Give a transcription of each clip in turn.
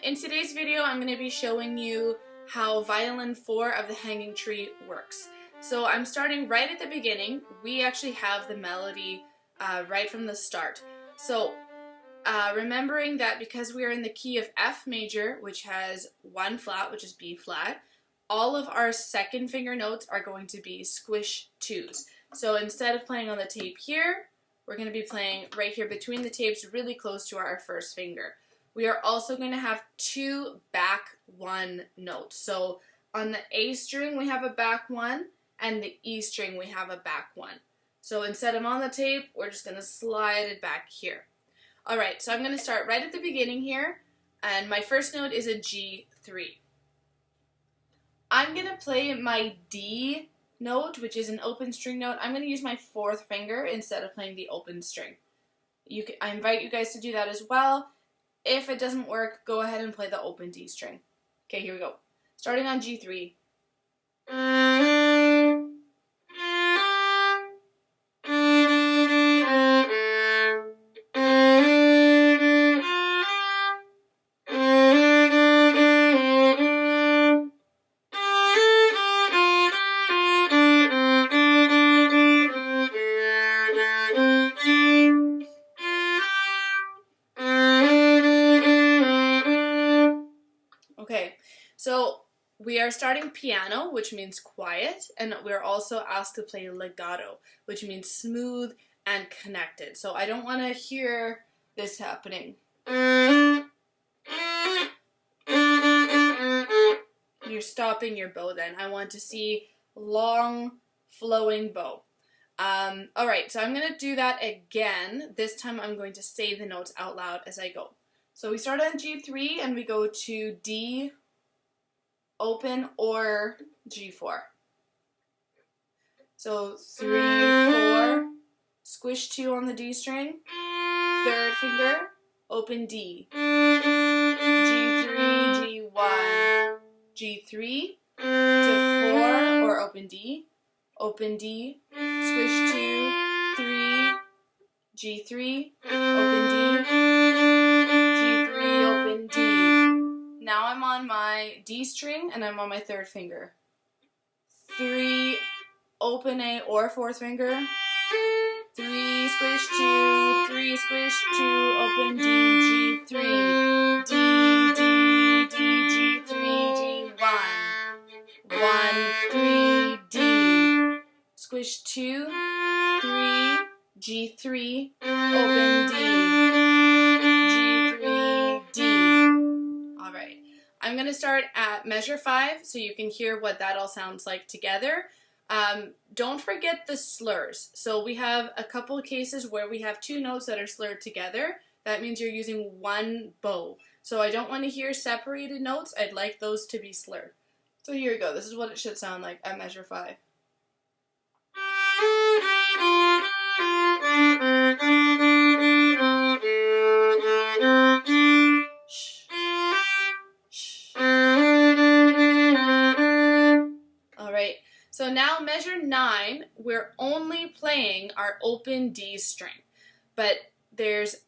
In today's video, I'm going to be showing you how violin 4 of the Hanging Tree works. So I'm starting right at the beginning. We actually have the melody right from the start. So remembering that because we are in the key of F major, which has one flat, which is B flat, all of our second finger notes are going to be squish twos. So instead of playing on the tape here, we're going to be playing right here between the tapes, really close to our first finger. We are also going to have two back one notes. So on the A string we have a back one, and the E string we have a back one. So instead of on the tape, we're just going to slide it back here. Alright, so I'm going to start right at the beginning here, and my first note is a G3. I'm going to play my D note, which is an open string note. I'm going to use my fourth finger instead of playing the open string. I invite you guys to do that as well. If it doesn't work, go ahead and play the open D string. Okay, here we go. Starting on G3. Okay, so we are starting piano, which means quiet, and we're also asked to play legato, which means smooth and connected. So I don't want to hear this happening. You're stopping your bow then. I want to see long, flowing bow. Alright, so I'm going to do that again. This time I'm going to say the notes out loud as I go. So we start on G3 and we go to D, open, or G4. So 3, 4, squish 2 on the D string, third finger, open D, G3, G1, G3 to 4 or open D, squish 2, 3, G3, open D, Now I'm on my D string and I'm on my third finger. 3, open A or fourth finger. 3, squish 2, 3, squish 2, open D, G3, D, D, D, G3, G1, 1, 3, D, squish 2, 3, G3, open D, Alright, I'm going to start at measure 5 so you can hear what that all sounds like together. Don't forget the slurs. So we have a couple of cases where we have two notes that are slurred together. That means you're using one bow. So I don't want to hear separated notes. I'd like those to be slurred. So here we go. This is what it should sound like at measure 5. So now measure 9, we're only playing our open D string, but there's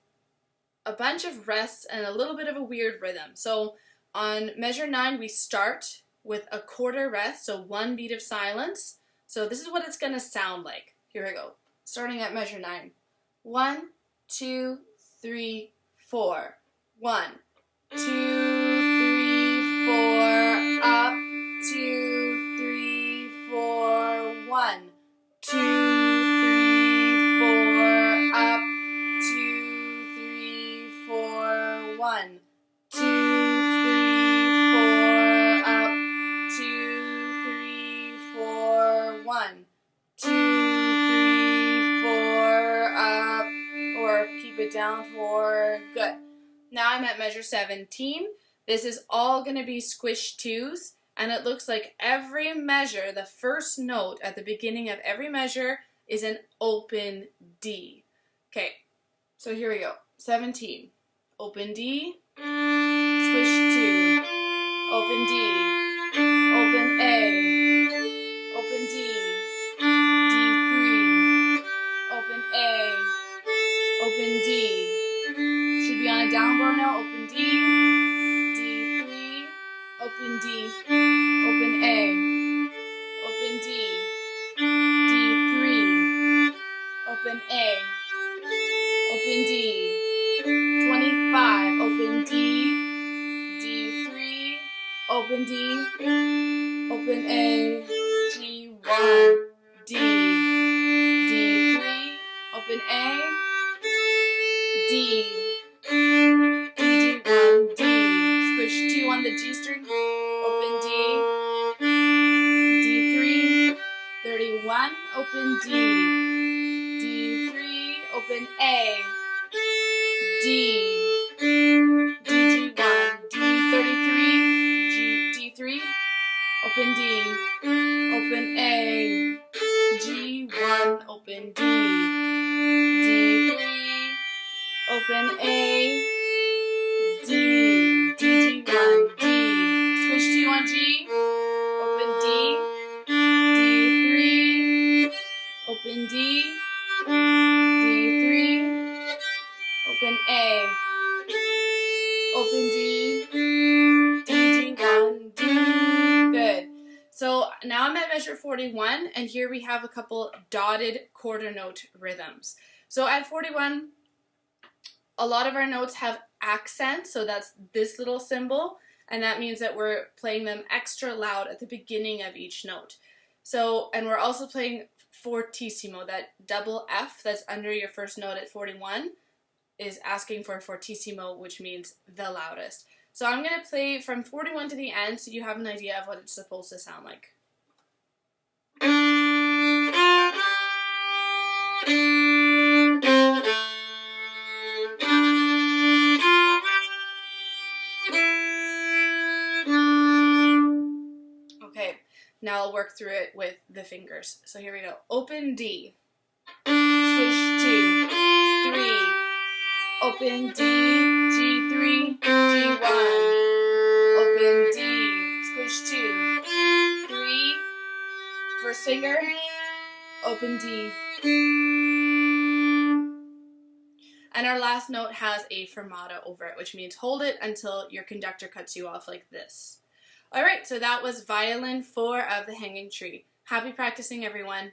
a bunch of rests and a little bit of a weird rhythm. So on measure 9 we start with a quarter rest, so one beat of silence. So this is what it's going to sound like. Here we go. Starting at measure 9. 1, 2, 3, 4. 1, 2, 3, 4, up, 2, 3, 1, 2, 3, 4, up, 2, 3, 4, 1, 2, 3, 4, up, 2, 3, 4, 1, 2, 3, 4, up, or keep it down for, good. Now I'm at measure 17. This is all going to be squish twos. And it looks like every measure, the first note at the beginning of every measure is an open D. Okay, so here we go. 17. Open D, squish 2, open D, open A, open D, D3, open A, open D. Should be on a down bow now, open D, D, open D, open A, open D, D3, open A, open D, 25, open D, D3, open D, open A, G1, D, D3, open A, D, D1, D, switch 2 on the G string, open D, D3, 31, open D, D3, open A, D, G1, D33, D3, open D, open A, G1, open D, D3, open A, D, G1, D, switch to on G, open D, D3, open D, D3, open A, open D, G1, D. Good. So now I'm at measure 41, and here we have a couple dotted quarter note rhythms. So at 41, a lot of our notes have accents, so that's this little symbol, and that means that we're playing them extra loud at the beginning of each note. So, and we're also playing fortissimo, that double F that's under your first note at 41 is asking for fortissimo, which means the loudest. So I'm going to play from 41 to the end so you have an idea of what it's supposed to sound like. Okay, now I'll work through it with the fingers. So here we go. Open D, switch 2, 3, open D, G3, G1, open D, switch 2, 3, first finger, open D. And our last note has a fermata over it, which means hold it until your conductor cuts you off like this. Alright, so that was Violin 4 of the Hanging Tree. Happy practicing, everyone.